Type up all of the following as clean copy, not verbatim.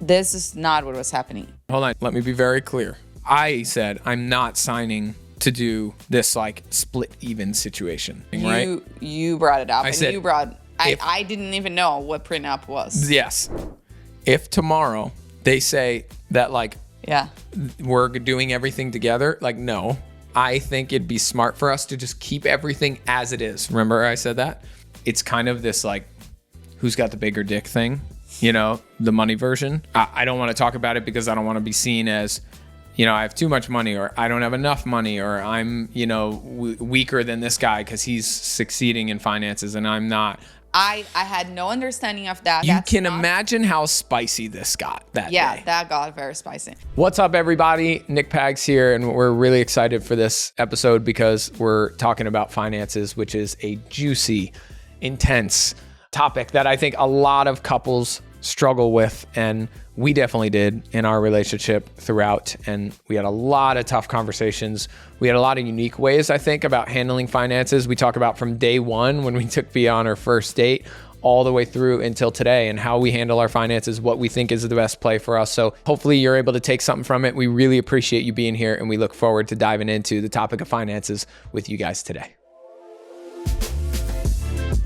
This is not what was happening. Hold on. Let me be very clear. I said I'm not signing to do this like split even situation, right? You brought it up. I said, I didn't even know what prenup was. Yes. If tomorrow they say that like, yeah, we're doing everything together, like, no, I think it'd be smart for us to just keep everything as it is. Remember I said that? It's kind of this like, who's got the bigger dick thing, you know, the money version. I don't want to talk about it because I don't want to be seen as, you know, I have too much money, or I don't have enough money, or I'm, you know, weaker than this guy because he's succeeding in finances and I'm not. I had no understanding of that. You can imagine how spicy this got that day. Yeah, that got very spicy. What's up, everybody? Nick Pags here, and we're really excited for this episode because we're talking about finances, which is a juicy, intense topic that I think a lot of couples struggle with, and we definitely did in our relationship throughout, and we had a lot of tough conversations. We had a lot of unique ways, I think, about handling finances. We talk about from day one when we took Bea on her first date all the way through until today, and how we handle our finances, what we think is the best play for us. So hopefully you're able to take something from it. We really appreciate you being here, and we look forward to diving into the topic of finances with you guys today.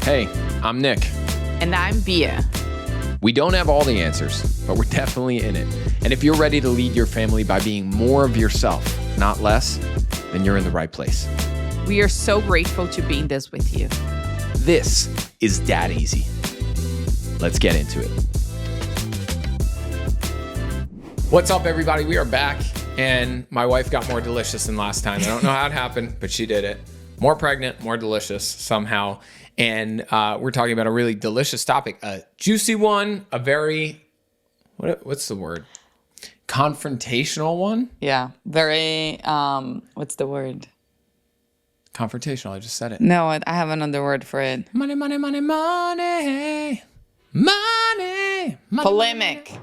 Hey, I'm Nick. And I'm Bea. We don't have all the answers, but we're definitely in it. And if you're ready to lead your family by being more of yourself, not less, then you're in the right place. We are so grateful to be in this with you. This is Dad Easy. Let's get into it. What's up, everybody? We are back, and my wife got more delicious than last time. I don't know how it happened, but she did it. More pregnant, more delicious somehow. And we're talking about a really delicious topic, a juicy one, a very, what's the word? Confrontational one? Yeah, very, what's the word? Confrontational, I just said it. No, I have another word for it. Money, money, money, money, money. Polemic.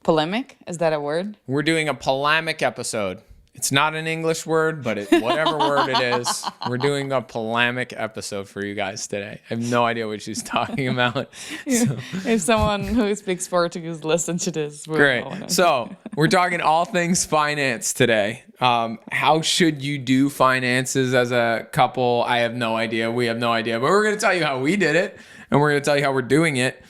Polemic? Is that a word? We're doing a polemic episode. It's not an English word, but whatever word it is, we're doing a polemic episode for you guys today. I have no idea what she's talking about. So. If someone who speaks Portuguese listens to this, great. So we're talking all things finance today. How should you do finances as a couple? I have no idea. We have no idea, but we're going to tell you how we did it, and we're going to tell you how we're doing it.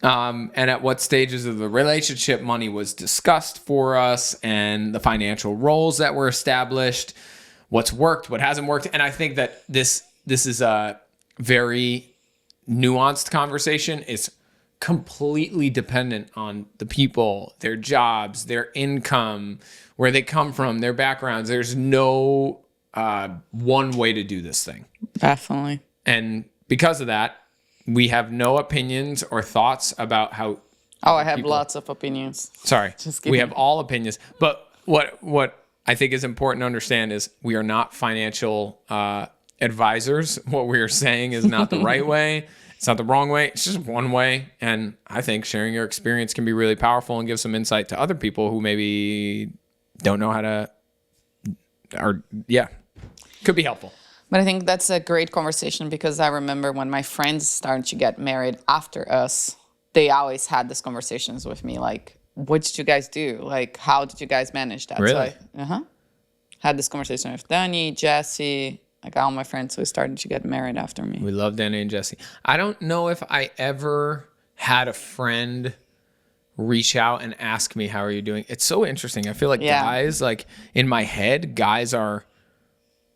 And at what stages of the relationship money was discussed for us, and the financial roles that were established, what's worked, what hasn't worked. And I think that this is a very nuanced conversation. It's completely dependent on the people, their jobs, their income, where they come from, their backgrounds. There's no one way to do this thing. Definitely. And because of that, we have no opinions or thoughts about how. Oh, I have lots of opinions. Sorry, we have all opinions. But what I think is important to understand is we are not financial advisors. What we are saying is not the right way. It's not the wrong way. It's just one way. And I think sharing your experience can be really powerful and give some insight to other people who maybe don't know how to, could be helpful. But I think that's a great conversation, because I remember when my friends started to get married after us, they always had these conversations with me, like, what did you guys do? Like, how did you guys manage that? Really? So I had this conversation with Danny, Jesse, like all my friends who started to get married after me. We love Danny and Jesse. I don't know if I ever had a friend reach out and ask me, how are you doing? It's so interesting. I feel like guys, like in my head, guys are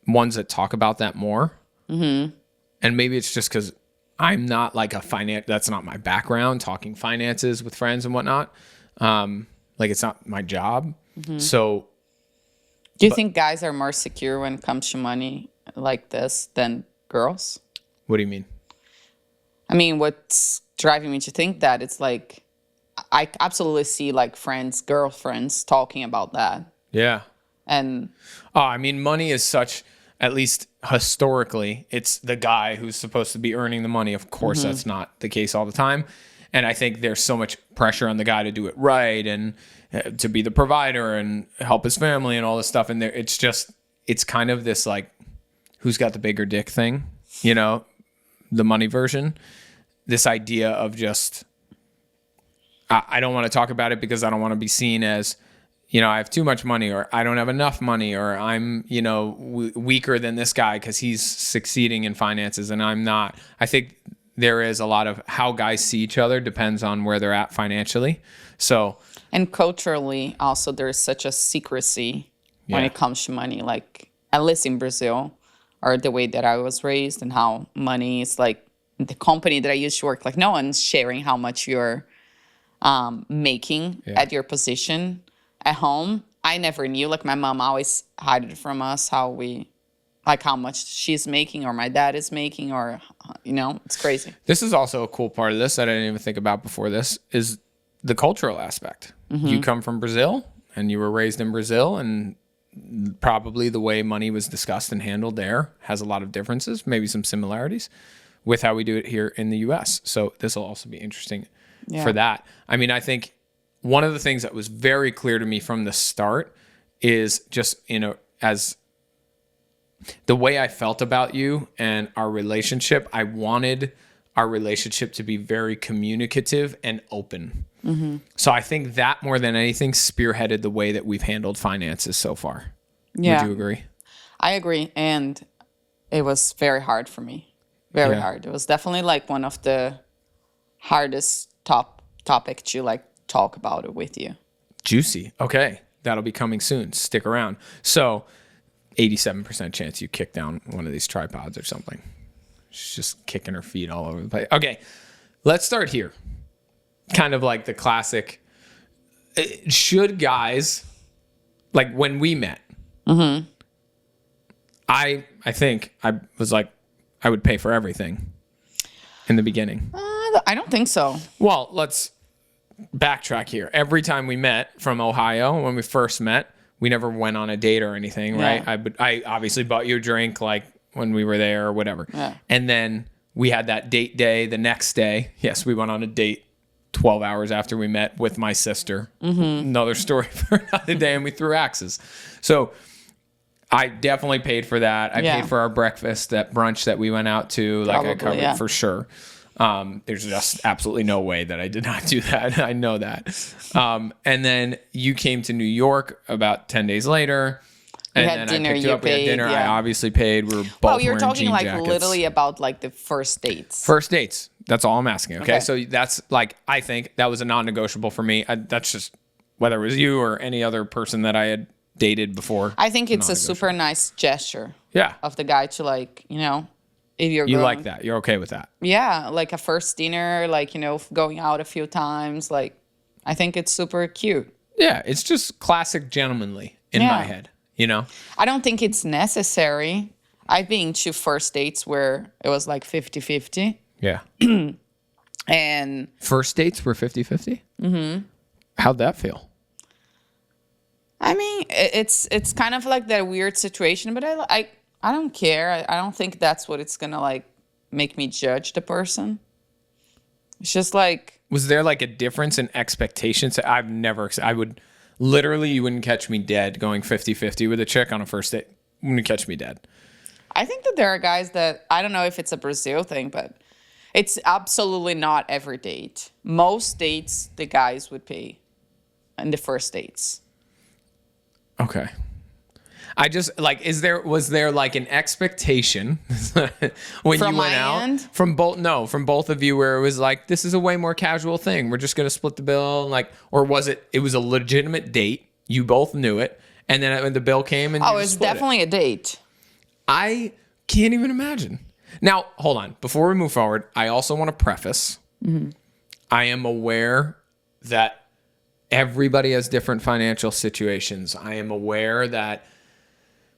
ones that talk about that more. Mm-hmm. And maybe it's just because I'm not like that's not my background, talking finances with friends and whatnot. Like it's not my job. Mm-hmm. So. Do you think guys are more secure when it comes to money like this than girls? What do you mean? I mean, what's driving me to think that, it's like, I absolutely see like girlfriends talking about that. Yeah. And. I mean, money is such, at least historically, it's the guy who's supposed to be earning the money. Of course, that's not the case all the time. And I think there's so much pressure on the guy to do it right and to be the provider and help his family and all this stuff. And it's kind of this like, who's got the bigger dick thing, you know, the money version. This idea of just, I don't want to talk about it because I don't want to be seen as, I have too much money, or I don't have enough money, or I'm, weaker than this guy because he's succeeding in finances and I'm not. I think there is a lot of how guys see each other depends on where they're at financially. So, and culturally also there's such a secrecy when it comes to money, like at least in Brazil, or the way that I was raised and how money is like the company that I used to work, like no one's sharing how much you're making at your position at home. I never knew, like my mom always hid it from us how much she's making or my dad is making, or, it's crazy. This is also a cool part of this that I didn't even think about before this is the cultural aspect. You come from Brazil and you were raised in Brazil, and probably the way money was discussed and handled there has a lot of differences, maybe some similarities with how we do it here in the US. So this will also be interesting for that. I mean, I think one of the things that was very clear to me from the start is just, as the way I felt about you and our relationship, I wanted our relationship to be very communicative and open. So I think that more than anything spearheaded the way that we've handled finances so far. Yeah. Would you agree? I agree. And it was very hard for me. Very hard. It was definitely like one of the hardest topic to like talk about it with you. Juicy. Okay. That'll be coming soon. Stick around. So 87% chance you kick down one of these tripods or something. She's just kicking her feet all over the place. Okay. Let's start here. Kind of like the classic. Should guys, like when we met, I think I was like, I would pay for everything in the beginning. I don't think so. Well, let's backtrack here. Every time we met from Ohio, when we first met, we never went on a date or anything, right? I obviously bought you a drink like when we were there or whatever. Yeah. And then we had that date day the next day. Yes, we went on a date 12 hours after we met with my sister. Another story for another day, and we threw axes. So I definitely paid for that. I paid for our breakfast, that brunch that we went out to. Like I covered for sure. There's just absolutely no way that I did not do that. I know that. And then you came to New York about 10 days later. And then dinner, I picked you up. We had dinner. I obviously paid. We were both you're wearing talking jean like jackets. literally about like the first dates. First dates. That's all I'm asking. Okay. So that's like, I think that was a non-negotiable for me. That's just whether it was you or any other person that I had dated before. I think it's a super nice gesture. Yeah. Of the guy to like, if you're you like that. You're okay with that. Yeah. Like a first dinner, like, going out a few times. Like, I think it's super cute. Yeah. It's just classic gentlemanly in my head, I don't think it's necessary. I've been to first dates where it was like 50-50. Yeah. And first dates were 50-50? How'd that feel? I mean, it's kind of like that weird situation, but I don't care. I don't think that's what it's gonna like make me judge the person. It's just like, was there like a difference in expectations? I would literally, you wouldn't catch me dead going 50-50 with a chick on a first date. Wouldn't catch me dead. I think that there are guys that, I don't know if it's a Brazil thing, but it's absolutely not every date. Most dates, the guys would pay in the first dates. Okay. I just like, was there like an expectation when from you went out end? from both of you where it was like, this is a way more casual thing. We're just going to split the bill. Like, or was it was a legitimate date. You both knew it. And then when the bill came and it's definitely a date. I can't even imagine. Now, hold on. Before we move forward, I also want to preface, I am aware that everybody has different financial situations. I am aware that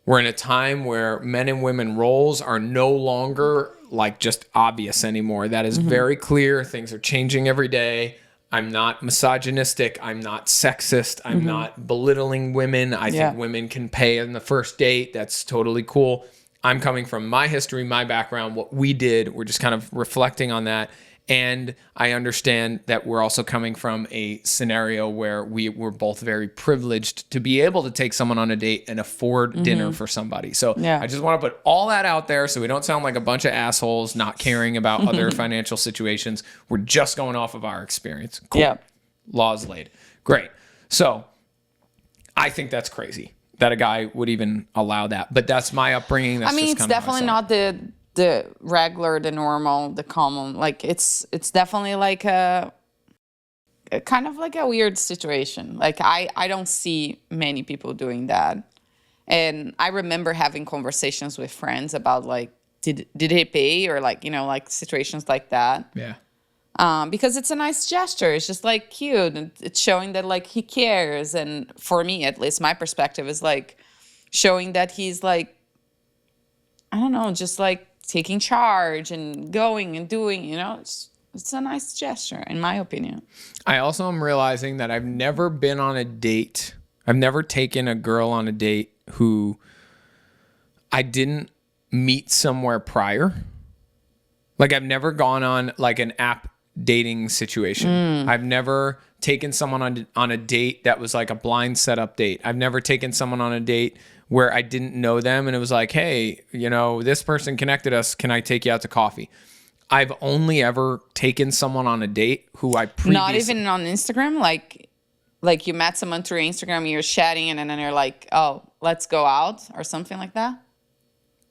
we're in a time where men and women roles are no longer like just obvious anymore. That is very clear. Things are changing every day. I'm not misogynistic. I'm not sexist. I'm not belittling women. I think women can pay in the first date. That's totally cool. I'm coming from my history, my background, what we did. We're just kind of reflecting on that. And I understand that we're also coming from a scenario where we were both very privileged to be able to take someone on a date and afford dinner for somebody. So I just want to put all that out there so we don't sound like a bunch of assholes not caring about other financial situations. We're just going off of our experience. Cool. Yeah. laws laid. Great. So I think that's crazy that a guy would even allow that. But that's my upbringing. That's It's definitely not the regular, the normal, the common. Like it's definitely like a kind of like a weird situation. Like I don't see many people doing that. And I remember having conversations with friends about like, did he pay, or like, like situations like that. Yeah. Because it's a nice gesture. It's just like cute. And it's showing that like he cares. And for me, at least my perspective is like showing that he's like, I don't know, just like taking charge and going and doing, it's a nice gesture in my opinion. I also am realizing that I've never been on a date. I've never taken a girl on a date who I didn't meet somewhere prior. Like I've never gone on like an app dating situation. I've never taken someone on a date that was like a blind setup date. I've never taken someone on a date where I didn't know them and it was like, hey, this person connected us. Can I take you out to coffee? I've only ever taken someone on a date who I previously... Not even on Instagram? Like you met someone through Instagram, you're chatting, and then you're like, oh, let's go out or something like that?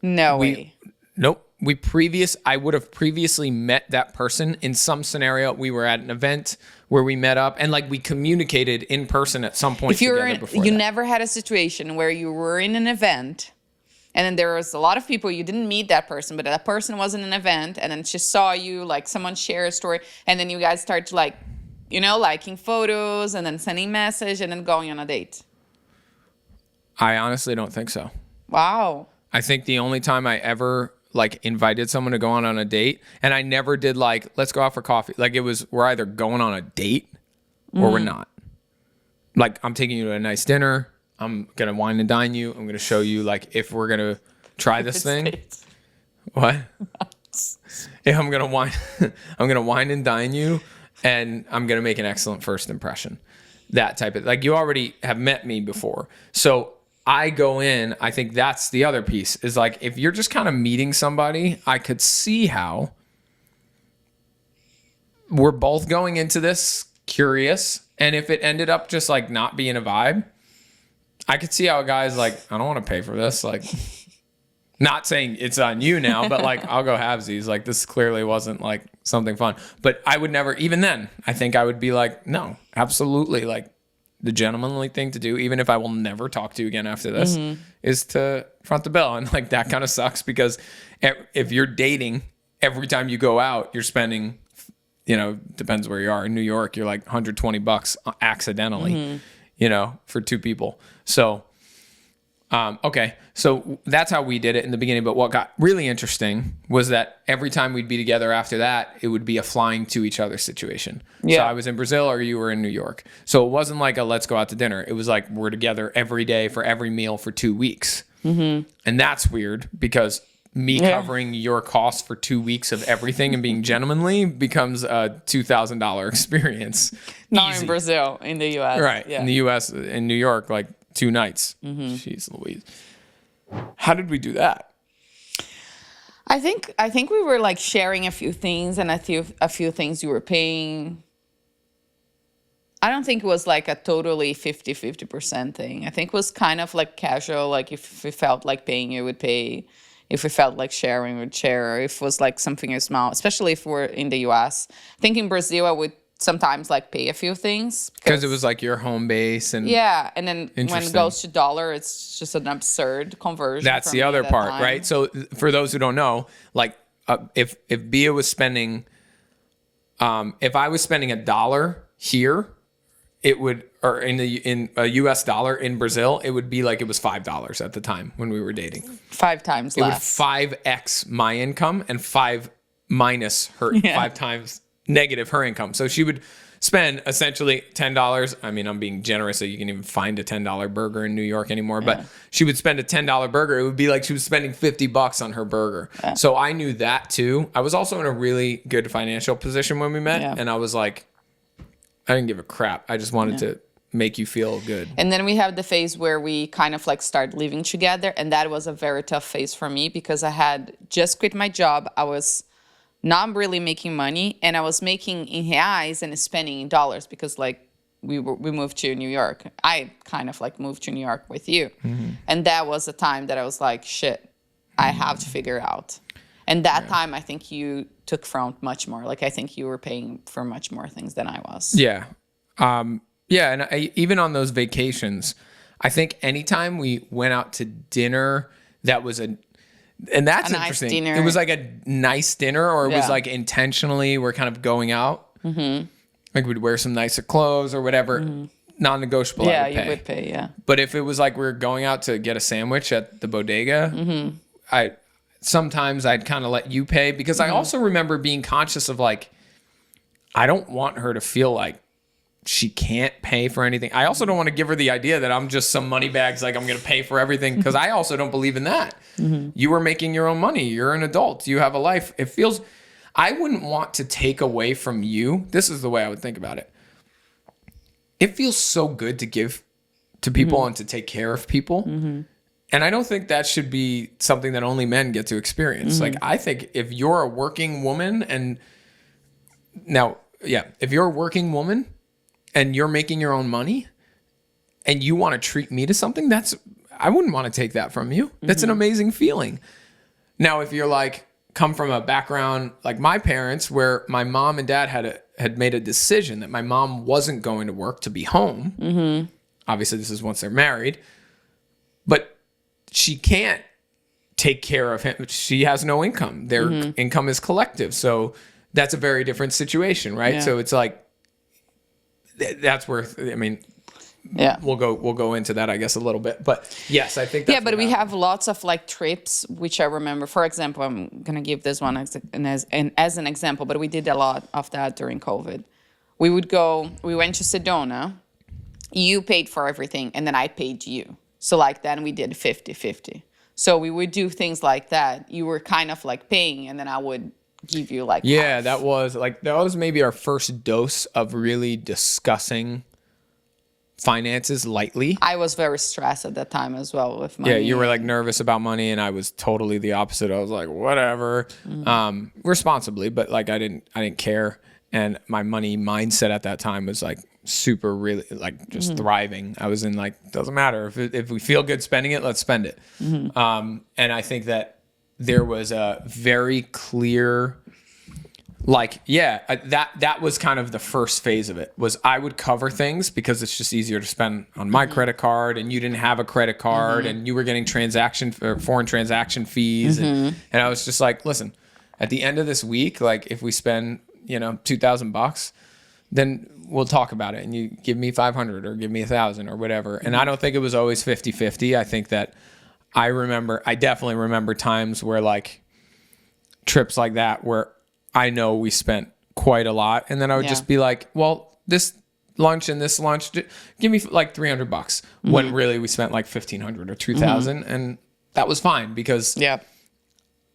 No way. Nope. I would have previously met that person in some scenario. We were at an event where we met up and like we communicated in person at some point together before you that. never had a situation where you were in an event and then there was a lot of people, you didn't meet that person, but that person was in an event and then she saw you, like someone share a story, and then you guys start to like, liking photos and then sending message and then going on a date. I honestly don't think so. Wow. I think the only time I ever like invited someone to go on a date, and I never did like, let's go out for coffee. Like it was, we're either going on a date or we're not. Like I'm taking you to a nice dinner. I'm going to wine and dine you. I'm going to show you like, if we're going to try this thing. What? Yeah, I'm going to wine and dine you, and I'm going to make an excellent first impression. That type of, like you already have met me before. So I go in, I think that's the other piece is like, if you're just kind of meeting somebody, I could see how we're both going into this curious. And if it ended up just like not being a vibe, I could see how a guy's like, I don't want to pay for this. Like, not saying it's on you now, but like, I'll go halvesies. Like this clearly wasn't like something fun, but I would never, even then, I think I would be like, no, absolutely. Like, the gentlemanly thing to do, even if I will never talk to you again after this, is to front the bill. And like that kind of sucks because if you're dating, every time you go out, you're spending, depends where you are. In New York, you're like $120 accidentally, for two people. So, okay. So that's how we did it in the beginning. But what got really interesting was that every time we'd be together after that, it would be a flying to each other situation. Yeah. So I was in Brazil or you were in New York. So it wasn't like a let's go out to dinner. It was like we're together every day for every meal for 2 weeks. And that's weird because me covering your costs for 2 weeks of everything and being gentlemanly becomes a $2,000 experience. Not Easy. in Brazil, in the U.S. Right. Yeah. In the U.S., in New York, like 2 nights. Jeez Louise. How did we do that? I think we were like sharing a few things, and a few things you were paying. I don't think it was like a totally 50% thing. I think it was kind of like casual. Like if we felt like paying, you would pay. If we felt like sharing, we would share. If it was like something small, especially if we're in the U.S. I think in Brazil, I would sometimes like pay a few things because it was like your home base. And yeah, and then when it goes to dollar, it's just an absurd conversion. That's the other part, right? So for those who don't know, like if Bia was spending, if I was spending $1 here, it would, or in a US dollar in Brazil, it would be like it was $5 at the time when we were dating. 5 times less. It would 5x my income and 5 minus her 5 times negative her income. So she would spend essentially $10. I mean, I'm being generous, so you can even find a $10 burger in New York anymore. But she would spend a $10 burger. It would be like she was spending $50 on her burger. Yeah. So I knew that too. I was also in a really good financial position when we met, and I was like, I didn't give a crap. I just wanted to make you feel good. And then we have the phase where we kind of like start living together, and that was a very tough phase for me because I had just quit my job. I was not really making money, and I was making in reais and spending in dollars because like we moved to New York. I kind of like moved to New York with you. And that was the time that I was like, shit, I have to figure out. And that time, I think you took front much more. Like, I think you were paying for much more things than I was. Yeah. Yeah. And even on those vacations, I think anytime we went out to dinner, that was and that's interesting. Nice dinner. It was like a nice dinner, or it was like intentionally we're kind of going out. Like we'd wear some nicer clothes or whatever. Non-negotiable. Yeah, I would pay. you would pay. Yeah. But if it was like we were going out to get a sandwich at the bodega, sometimes I'd kind of let you pay, because I also remember being conscious of like, I don't want her to feel like she can't pay for anything. I also don't want to give her the idea that I'm just some money bags, like I'm going to pay for everything, because I also don't believe in that. You are making your own money. You're an adult. You have a life. It feels, I wouldn't want to take away from you. This is the way I would think about it. It feels so good to give to people and to take care of people. And I don't think that should be something that only men get to experience. Like, I think if you're a working woman if you're a working woman and you're making your own money and you want to treat me to something, I wouldn't want to take that from you. That's an amazing feeling. Now, if you're like, come from a background like my parents, where my mom and dad had made a decision that my mom wasn't going to work to be home. Obviously, this is once they're married, but she can't take care of him. She has no income. Their income is collective. So that's a very different situation, right? Yeah. So it's like, that's where, I mean, we'll go into that, I guess, a little bit. But yes, I think that's but we have lots of like trips, which I remember. For example, I'm going to give this one as an example, but we did a lot of that during COVID. We went to Sedona. You paid for everything, and then I paid you. So like then we did 50-50. So we would do things like that. You were kind of like paying, and then I would give you like half. that was maybe our first dose of really discussing finances lightly. I was very stressed at that time as well with money. Yeah, you were like nervous about money, and I was totally the opposite. I was like, whatever, responsibly, but like I didn't care. And my money mindset at that time was like super, really like just thriving. I was in like, doesn't matter if we feel good spending it, let's spend it. And I think that there was a very clear, like, that was kind of the first phase of it. Was I would cover things because it's just easier to spend on my credit card, and you didn't have a credit card, and you were getting foreign transaction fees, and I was just like, listen, at the end of this week, like if we spend $2,000, then we'll talk about it, and you give me 500 or give me 1,000 or whatever. And I don't think it was always 50-50. I think that I definitely remember times where like trips like that where I know we spent quite a lot, and then I would just be like, well, this lunch and this lunch, give me like $300 when really we spent like 1,500 or 2,000, and that was fine because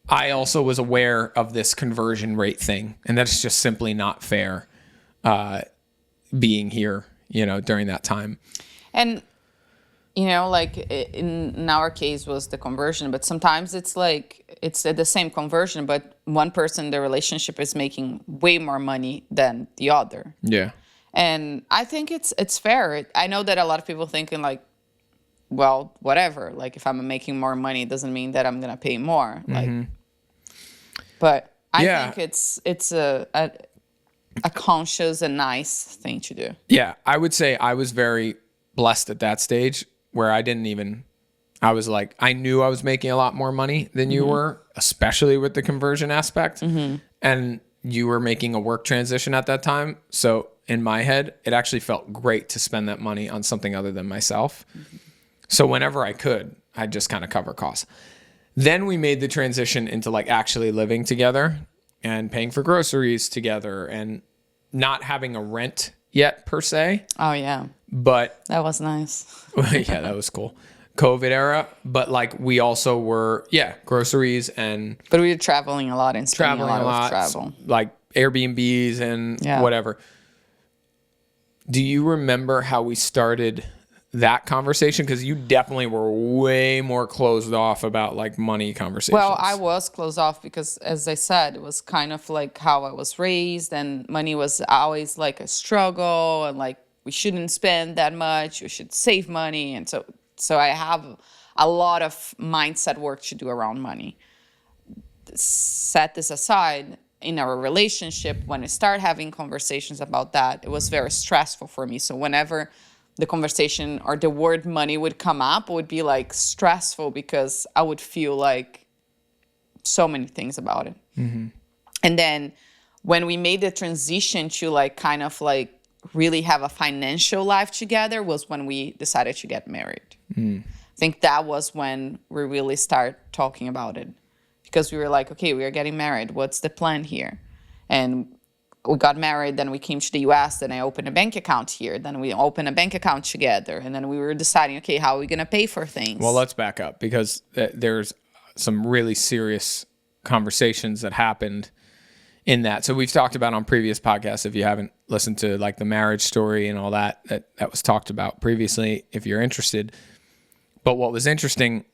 I also was aware of this conversion rate thing, and that's just simply not fair being here, during that time. And, like in our case was the conversion, but sometimes it's like, it's the same conversion, but one person in the relationship is making way more money than the other. Yeah. And I think it's fair. I know that a lot of people thinking like, well, whatever. Like if I'm making more money, it doesn't mean that I'm going to pay more. Like, but I think it's a conscious and nice thing to do. Yeah. I would say I was very blessed at that stage where I was like, I knew I was making a lot more money than you were, especially with the conversion aspect. And you were making a work transition at that time. So in my head, it actually felt great to spend that money on something other than myself. So whenever I could, I'd just kind of cover costs. Then we made the transition into like actually living together and paying for groceries together and not having a rent yet per se. Oh yeah. But that was nice. Yeah, that was cool. COVID era, but like we also were, groceries and. But we were traveling a lot and spending a lot of travel. Like Airbnbs and whatever. Do you remember how we started that conversation? Because you definitely were way more closed off about like money conversations. Well, I was closed off because, as I said, it was kind of like how I was raised, and money was always like a struggle, and like we shouldn't spend that much, we should save money. And so I have a lot of mindset work to do around money. Set this aside, in our relationship, when we start having conversations about that, it was very stressful for me. So whenever the conversation or the word money would come up, it would be like stressful because I would feel like so many things about it. Mm-hmm. And then when we made the transition to like kind of like really have a financial life together was when we decided to get married. I think that was when we really start talking about it. Because we were like, okay, we are getting married. What's the plan here? And we got married. Then we came to the U.S. Then I opened a bank account here. Then we opened a bank account together. And then we were deciding, okay, how are we going to pay for things? Well, let's back up because there's some really serious conversations that happened in that. So we've talked about on previous podcasts, if you haven't listened to like the marriage story and all that was talked about previously, if you're interested. But what was interesting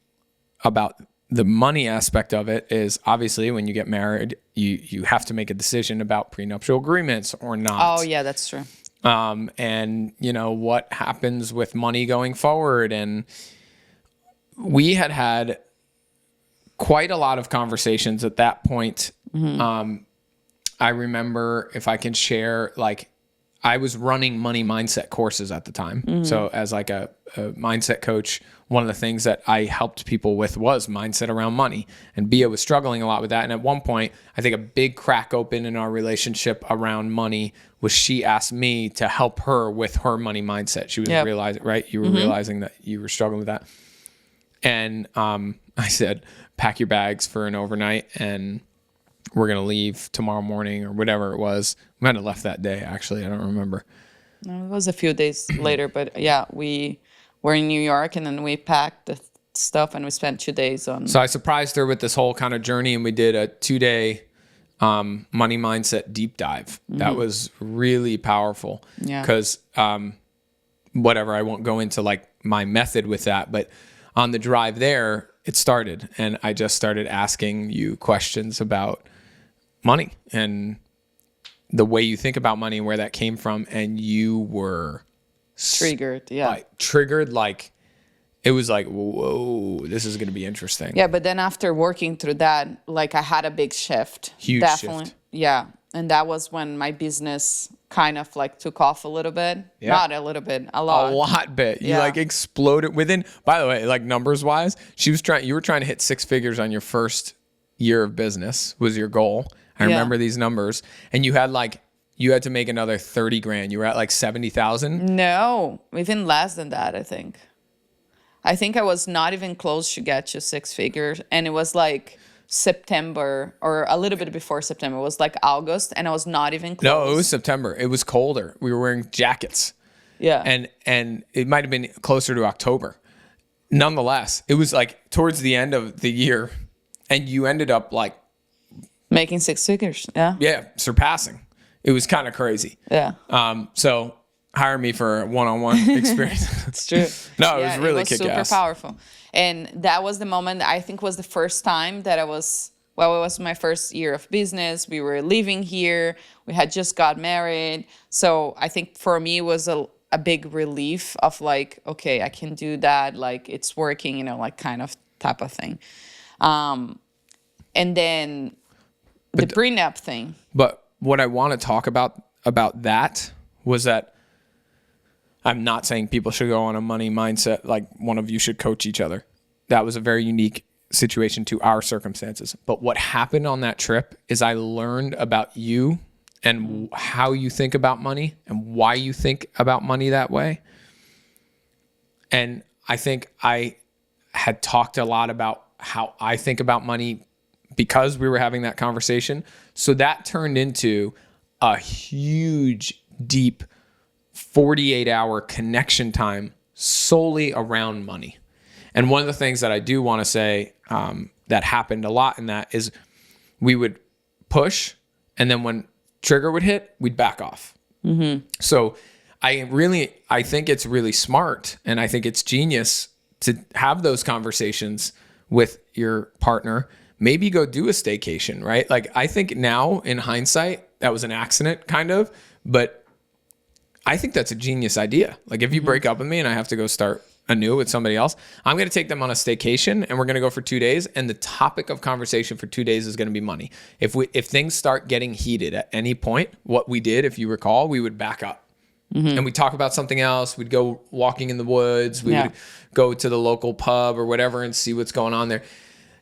about the money aspect of it is obviously when you get married, you have to make a decision about prenuptial agreements or not. Oh, yeah, that's true. And, you know, what happens with money going forward. And we had quite a lot of conversations at that point. Mm-hmm. I remember, if I can share, like, I was running money mindset courses at the time. Mm-hmm. So as like a mindset coach, one of the things that I helped people with was mindset around money. And Bia was struggling a lot with that. And at one point, I think a big crack open in our relationship around money was she asked me to help her with her money mindset. She was realizing, right? You were mm-hmm. realizing that you were struggling with that. And I said, pack your bags for an overnight and we're going to leave tomorrow morning or whatever it was. We might have left that day, actually. I don't remember. No, it was a few days later. But yeah, we were in New York and then we packed the stuff and we spent 2 days on. So I surprised her with this whole kind of journey and we did a 2-day money mindset deep dive. Mm-hmm. That was really powerful. Yeah. Because whatever, I won't go into like my method with that. But on the drive there, it started. And I just started asking you questions about money and the way you think about money and where that came from. And you were triggered. Yeah. Triggered. Like it was like, whoa, this is going to be interesting. Yeah. But then after working through that, like I had a big shift. Huge shift. Yeah. And that was when my business kind of like took off a little bit. Yeah. Not a little bit, a lot. A lot bit. You like exploded within, by the way, like numbers wise, you were trying to hit 6 figures on your first year of business was your goal. I remember these numbers. And you had to make another 30 grand. You were at like 70,000. No, even less than that, I think. I think I was not even close to get to 6 figures. And it was like September or a little bit before September. It was like August and I was not even close. No, it was September. It was colder. We were wearing jackets. Yeah. And it might have been closer to October. Nonetheless, it was like towards the end of the year and you ended up like making 6 figures. Yeah. Yeah. Surpassing. It was kind of crazy. Yeah. So hire me for a one-on-one experience. It's true. No, it was really kick-ass. Super powerful. And that was the moment, I think was the first time that it was my first year of business. We were living here. We had just got married. So I think for me it was a big relief of like, okay, I can do that. Like it's working, like kind of type of thing. And then the prenup thing. But what I want to talk about that was that I'm not saying people should go on a money mindset, like one of you should coach each other. That was a very unique situation to our circumstances. But what happened on that trip is I learned about you and how you think about money and why you think about money that way. And I think I had talked a lot about how I think about money because we were having that conversation. So that turned into a huge, deep 48-hour connection time solely around money. And one of the things that I do want to say that happened a lot in that is we would push, and then when trigger would hit, we'd back off. Mm-hmm. So I think it's really smart, and I think it's genius to have those conversations with your partner. Maybe go do a staycation, right? Like I think now in hindsight, that was an accident kind of, but I think that's a genius idea. Like if you break up with me and I have to go start anew with somebody else, I'm going to take them on a staycation and we're going to go for 2 days. And the topic of conversation for 2 days is going to be money. If things start getting heated at any point, what we did, if you recall, we would back up. And we'd talk about something else. We'd go walking in the woods. We would go to the local pub or whatever and see what's going on there.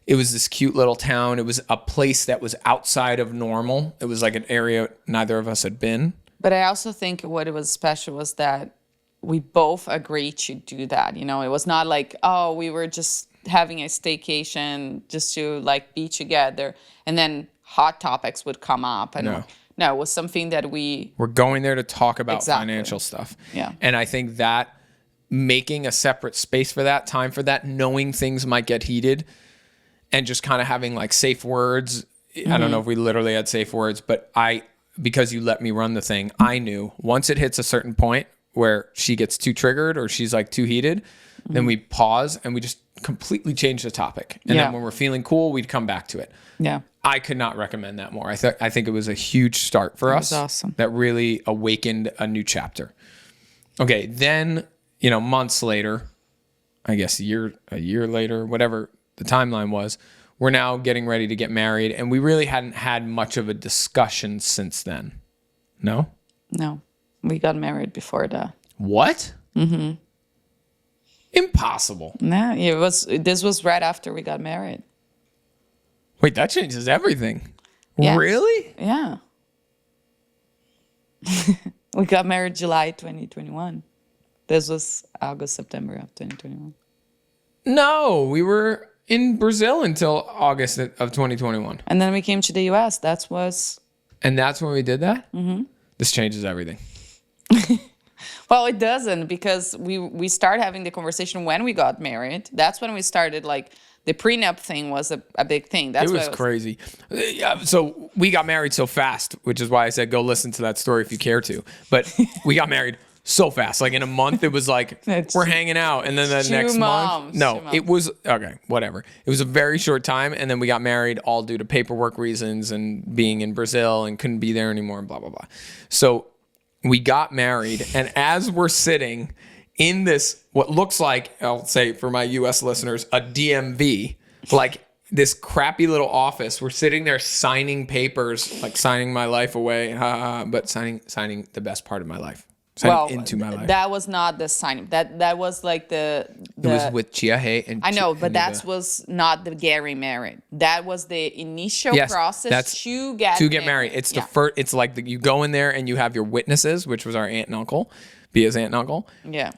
It was this cute little town. It was a place that was outside of normal. It was like an area neither of us had been. But I also think what it was special was that we both agreed to do that. You know, it was not like, oh, we were just having a staycation just to like be together. And then hot topics would come up. And no, it was something that we're going there to talk about financial stuff. Yeah. And I think that making a separate space for that, time for that, knowing things might get heated and just kind of having like safe words. I don't know if we literally had safe words, but because you let me run the thing, I knew once it hits a certain point where she gets too triggered or she's like too heated, then we pause and we just completely change the topic. And then when we're feeling cool, we'd come back to it. Yeah. I could not recommend that more. I think it was a huge start for us. It was awesome. That really awakened a new chapter. Okay, then, months later, I guess a year later, whatever the timeline was, we're now getting ready to get married, and we really hadn't had much of a discussion since then. No? No. We got married before that. What? Mm-hmm. Impossible. No, this was right after we got married. Wait, that changes everything. Yeah. Really? Yeah. We got married July 2021. This was August, September of 2021. No, we were in Brazil until August of 2021. And then we came to the US. And that's when we did that? Mm-hmm. This changes everything. Well, it doesn't, because we started having the conversation when we got married. That's when we started, like, the prenup thing was a big thing. It was crazy. Yeah, so we got married so fast, which is why I said go listen to that story if you care to. But we got married so fast. Like in a month, it was like, we're hanging out. And then the next month. No, it was, okay, whatever. It was a very short time. And then we got married all due to paperwork reasons and being in Brazil and couldn't be there anymore and blah, blah, blah. So we got married. And as we're sitting in this, what looks like, I'll say for my US listeners, a DMV, like this crappy little office. We're sitting there signing papers, like signing my life away, but signing the best part of my life. Into my life. That was not the signing. That was like the it was with Chia and I know, but that was not the getting married. That was the initial process to get married. It's the first. It's like you go in there and you have your witnesses, which was our aunt and uncle, Bia's aunt and uncle. Yeah.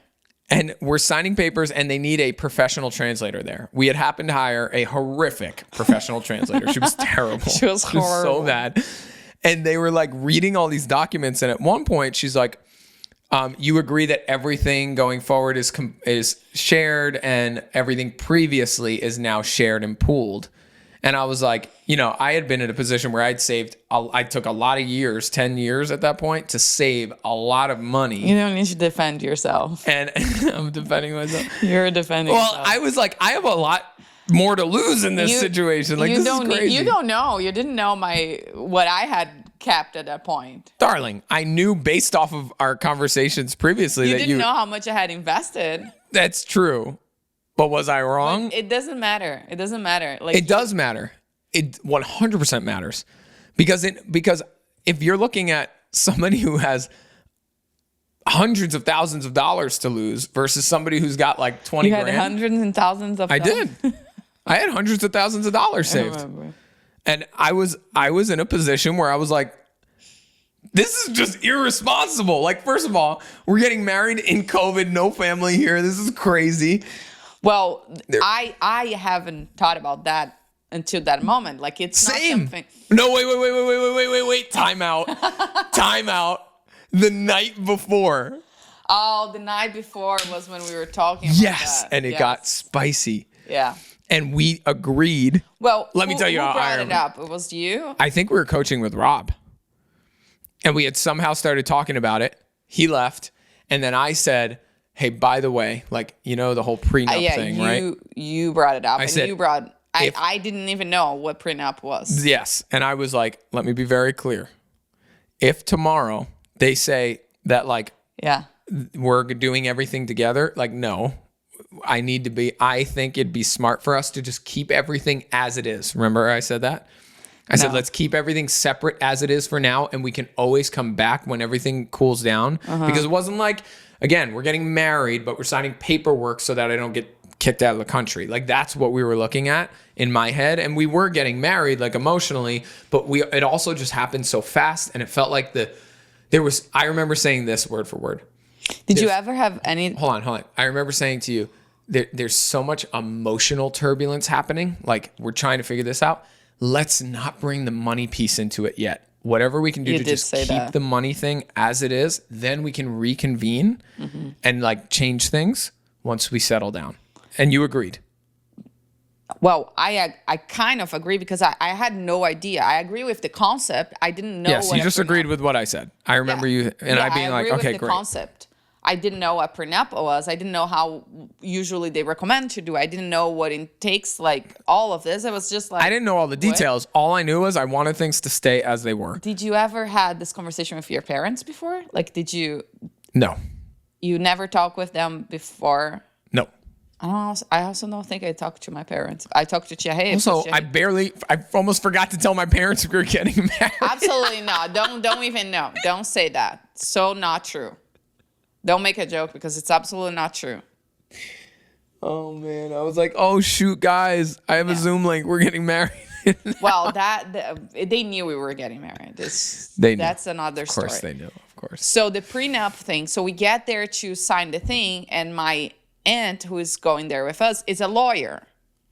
And we're signing papers, and they need a professional translator there. We had happened to hire a horrific professional translator. She was terrible. She was horrible. So bad. And they were like reading all these documents, and at one point, she's like, you agree that everything going forward is shared, and everything previously is now shared and pooled. And I was like, I had been in a position where I took a lot of years, 10 years at that point, to save a lot of money. You don't need to defend yourself. And I'm defending myself. You're defending yourself. Well, I was like, I have a lot more to lose in this situation. Like, this is crazy. You don't know. You didn't know what I had kept at that point. Darling, I knew based off of our conversations previously you didn't know how much I had invested. That's true. But was I wrong? But it doesn't matter. It doesn't matter. Like, it does matter. It 100% matters. Because if you're looking at somebody who has hundreds of thousands of dollars to lose versus somebody who's got like 20 grand. You had hundreds and thousands of I did. I had hundreds of thousands of dollars saved. And I was in a position where I was like, this is just irresponsible. Like, first of all, we're getting married in COVID, no family here. This is crazy. Well, I haven't thought about that until that moment. Like, it's not something. No, wait. Time out. Time out. The night before. Oh, the night before was when we were talking about that. And it got spicy. Yeah. And we agreed. Well, let me tell you how who brought it up? It was you? I think we were coaching with Rob. And we had somehow started talking about it. He left. And then I said, hey, by the way, like, the whole prenup thing, right? You brought it up. I said, I didn't even know what prenup was. Yes. And I was like, let me be very clear. If tomorrow they say that, like, Yeah. we're doing everything together. Like, no, I think it'd be smart for us to just keep everything as it is. Remember I said that? I said, let's keep everything separate as it is for now. And we can always come back when everything cools down. Because it wasn't like, again, we're getting married, but we're signing paperwork so that I don't get kicked out of the country. Like, that's what we were looking at in my head. And we were getting married, like, emotionally, but it also just happened so fast. And it felt like I remember saying this word for word. Did you ever have any? Hold on. I remember saying to you, there's so much emotional turbulence happening. Like, we're trying to figure this out. Let's not bring the money piece into it yet. Whatever we can do to just keep the money thing as it is, then we can reconvene and like change things once we settle down. And you agreed. Well, I kind of agree because I had no idea. I agree with the concept. I didn't know. Yes, you just agreed with what I said. I remember you and I being like, okay, great. Concept. I didn't know what prenup was. I didn't know how usually they recommend to do. I didn't know what it takes, like all of this. It was just like, I didn't know all the details. What? All I knew was I wanted things to stay as they were. Did you ever had this conversation with your parents before? Like, did you? No. You never talked with them before? No. I also don't think I talked to my parents. I talked to Chiahe. Also, I almost forgot to tell my parents we were getting married. Absolutely not. Don't even know. Don't say that. So not true. Don't make a joke because it's absolutely not true. Oh man, I was like, oh shoot, guys, I have a Zoom link. We're getting married. Well, they knew we were getting married. They knew. That's another story. Of course they knew. Of course. So the prenup thing. So we get there to sign the thing, and my aunt, who is going there with us, is a lawyer.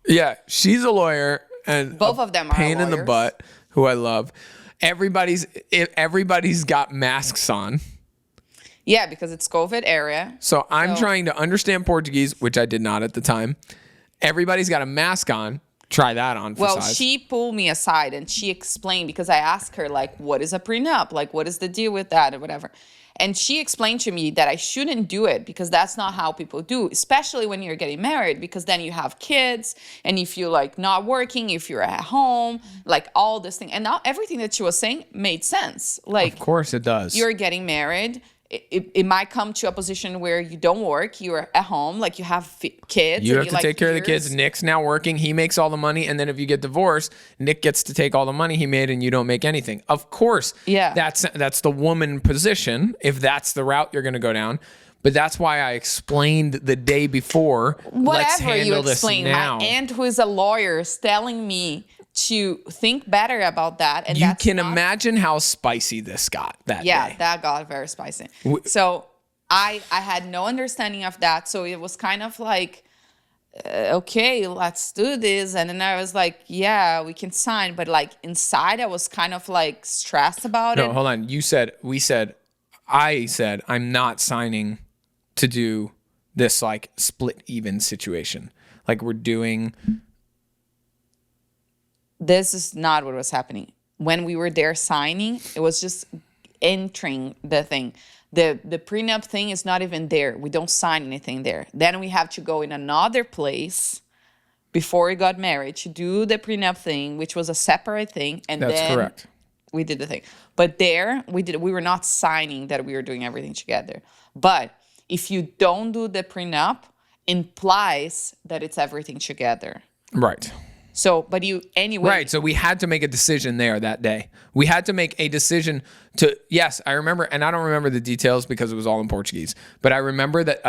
Yeah, she's a lawyer, and both of them are pain lawyers. In the butt. Who I love. Everybody's got masks on. Yeah, because it's COVID area. So I'm trying to understand Portuguese, which I did not at the time. Everybody's got a mask on. Try that on for size. She pulled me aside and she explained, because I asked her, like, what is a prenup? Like, what is the deal with that or whatever? And she explained to me that I shouldn't do it because that's not how people do, especially when you're getting married, because then you have kids and if you're like not working, if you're at home, like all this thing. And now everything that she was saying made sense. Like, of course it does. You're getting married. It might come to a position where you don't work, you're at home, like you have kids. You have to take care of the kids. Nick's now working. He makes all the money. And then if you get divorced, Nick gets to take all the money he made and you don't make anything. Of course, that's the woman position, if that's the route you're going to go down. But that's why I explained the day before, let's handle this now. My aunt, who is a lawyer, is telling me to think better about that. And you can imagine how spicy this got that day. Yeah, that got very spicy. So I had no understanding of that. So it was kind of like, okay, let's do this. And then I was like, yeah, we can sign. But like inside, I was kind of like stressed about it. No, hold on. I said, I'm not signing to do this like split even situation. Like we're doing... This is not what was happening. When we were there signing, it was just entering the thing. The prenup thing is not even there. We don't sign anything there. Then we have to go in another place before we got married to do the prenup thing, which was a separate thing. And that's correct. We did the thing. But there, we were not signing that we were doing everything together. But if you don't do the prenup, implies that it's everything together. Right. So, but anyway. Right. So we had to make a decision there that day. We had to make a decision yes, I remember, and I don't remember the details because it was all in Portuguese, but I remember that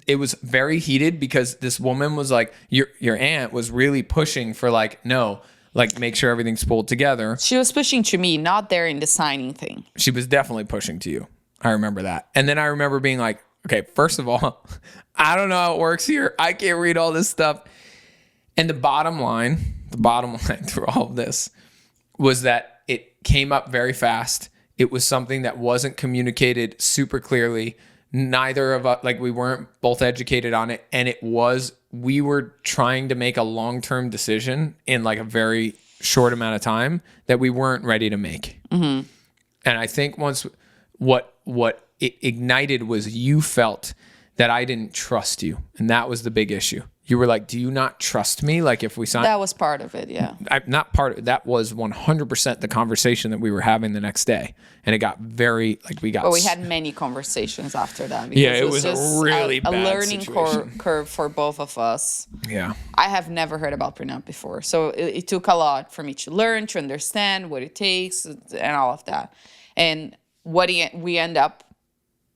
it was very heated because this woman was like, your aunt was really pushing for like, no, like make sure everything's pulled together. She was pushing to me, not there in the signing thing. She was definitely pushing to you. I remember that. And then I remember being like, okay, first of all, I don't know how it works here. I can't read all this stuff. And the bottom line through all of this was that it came up very fast. It was something that wasn't communicated super clearly. Neither of us, like we weren't both educated on it. And we were trying to make a long-term decision in like a very short amount of time that we weren't ready to make. Mm-hmm. And I think once what it ignited was you felt that I didn't trust you. And that was the big issue. You were like, do you not trust me? Like if we sign, That was part of it, yeah. not part of it. That was 100% the conversation that we were having the next day. And it got very, like we got. But we had many conversations after that. Because Yeah, it was a really bad learning situation. curve for both of us. Yeah. I have never heard about prenup before. So it took a lot for me to learn, to understand what it takes and all of that. And what we end up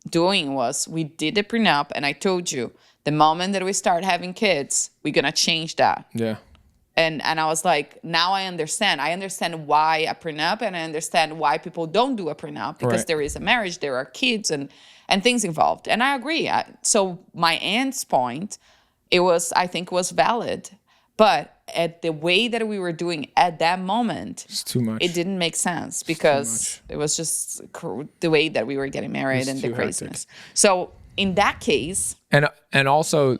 doing was we did the prenup, and I told you, the moment that we start having kids, we're going to change that. Yeah. And I was like, now I understand. I understand why a prenup, and I understand why people don't do a prenup, because Right. there is a marriage, there are kids and things involved. And I agree. So my aunt's point, I think was valid. But at the way that we were doing at that moment, It's too much. it didn't make sense, because it was just the way that we were getting married and the too craziness. So in that case, And also,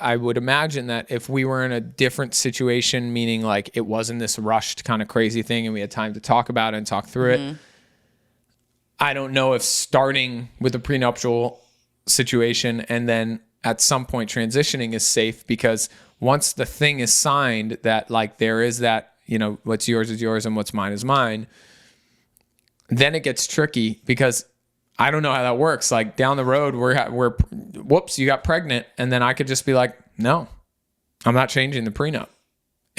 I would imagine that if we were in a different situation, meaning like it wasn't this rushed kind of crazy thing and we had time to talk about it and talk through it, I don't know if starting with a prenuptial situation and then at some point transitioning is safe, because once the thing is signed, that like there is that, you know, what's yours is yours and what's mine is mine, then it gets tricky, because I don't know how that works. Like down the road, we're whoops, you got pregnant. And then I could just be like, no, I'm not changing the prenup.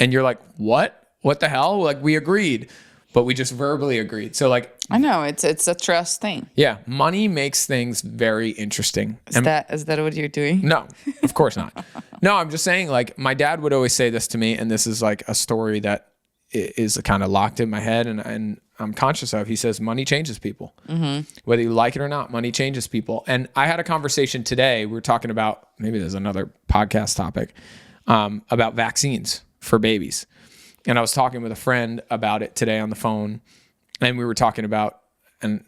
And you're like, what? What the hell? Like we agreed, but we just verbally agreed. So like, I know it's a trust thing. yeah, money makes things very interesting. Is that what you're doing? No, of course not. No, I'm just saying, like my dad would always say this to me, and this is like a story that is kind of locked in my head and I'm conscious of. He says, money changes people. Whether you like it or not, money changes people. And I had a conversation today. We were talking about, maybe there's another podcast topic, about vaccines for babies. And I was talking with a friend about it today on the phone. And we were talking about, and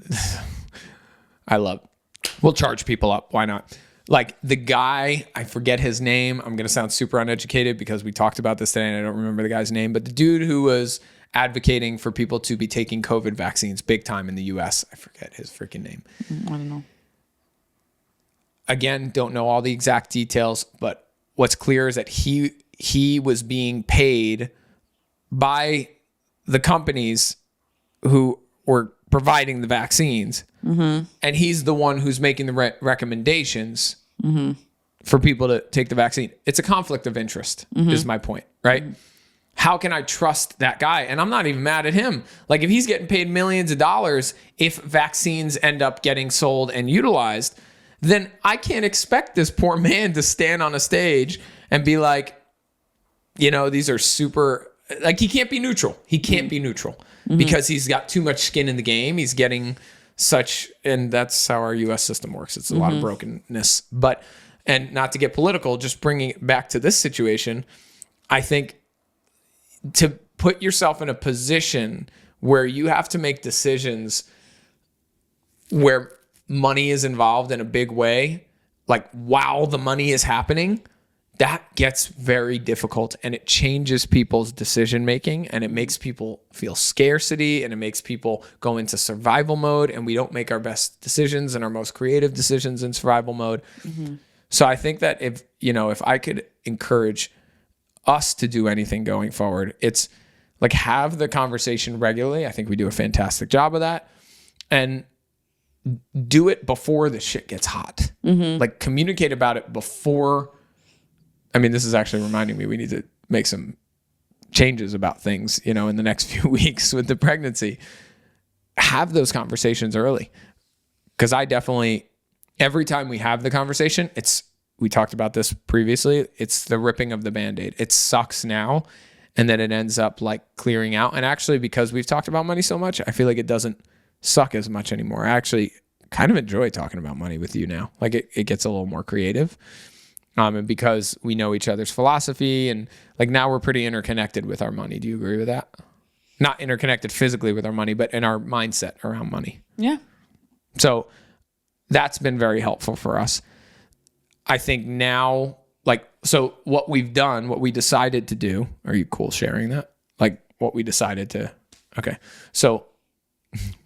we'll charge people up. Why not? Like the guy, I forget his name. I'm going to sound super uneducated because we talked about this today and I don't remember the guy's name, but the dude who was advocating for people to be taking COVID vaccines big time in the US. I forget his freaking name. I don't know. Again, don't know all the exact details, but what's clear is that he was being paid by the companies who were providing the vaccines. And he's the one who's making the recommendations for people to take the vaccine. It's a conflict of interest, is my point, right? How can I trust that guy? And I'm not even mad at him. Like if he's getting paid millions of dollars, if vaccines end up getting sold and utilized, then I can't expect this poor man to stand on a stage and be like, you know, these are super, like he can't be neutral. He can't be neutral because he's got too much skin in the game. He's getting such, and that's how our US system works. It's a lot of brokenness, but, and not to get political, just bringing it back to this situation, I think to put yourself in a position where you have to make decisions where money is involved in a big way, like while the money is happening, that gets very difficult and it changes people's decision making and it makes people feel scarcity and it makes people go into survival mode, and we don't make our best decisions and our most creative decisions in survival mode. So I think that if I could encourage us to do anything going forward, it's like have the conversation regularly. I think we do a fantastic job of that, and do it before the shit gets hot. Like communicate about it before. I mean, this is actually reminding me we need to make some changes about things, in the next few weeks with the pregnancy. Have those conversations early. Because I definitely, every time we have the conversation, we talked about this previously, it's the ripping of the Band-Aid. It sucks now, and then it ends up like clearing out. And actually, because we've talked about money so much, I feel like it doesn't suck as much anymore. I actually kind of enjoy talking about money with you now. Like it gets a little more creative. And because we know each other's philosophy, and like now we're pretty interconnected with our money. Do you agree with that? Not interconnected physically with our money, but in our mindset around money. Yeah. So that's been very helpful for us. I think now, so what we've done, what we decided to do, are you cool sharing that? Like what we decided to, okay. So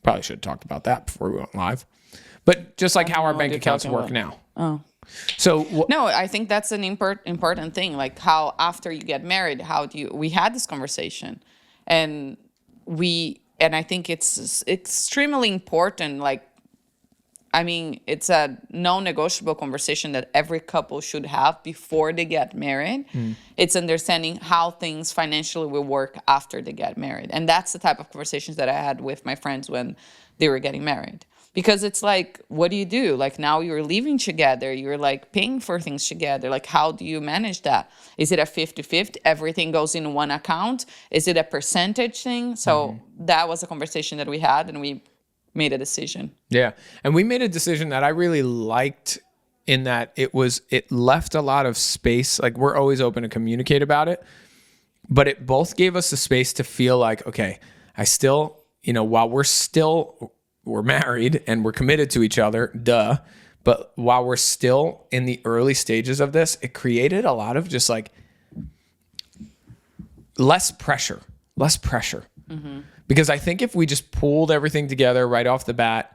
probably should have talked about that before we went live. But just like how our bank accounts work now. Oh. So No, I think that's an important thing. Like how after you get married, we had this conversation, and I think it's extremely important. Like, I mean, it's a non-negotiable conversation that every couple should have before they get married. It's understanding how things financially will work after they get married. And that's the type of conversations that I had with my friends when they were getting married. Because it's like, what do you do? Like now you're living together, you're like paying for things together. Like how do you manage that? Is it a 50-50? Everything goes in one account? Is it a percentage thing? So that was a conversation that we had, and we made a decision. Yeah. And we made a decision that I really liked, in that it left a lot of space. Like we're always open to communicate about it, but it both gave us the space to feel like, okay, I still, while we're married and we're committed to each other, but while we're still in the early stages of this, it created a lot of just like less pressure. Because I think if we just pulled everything together right off the bat,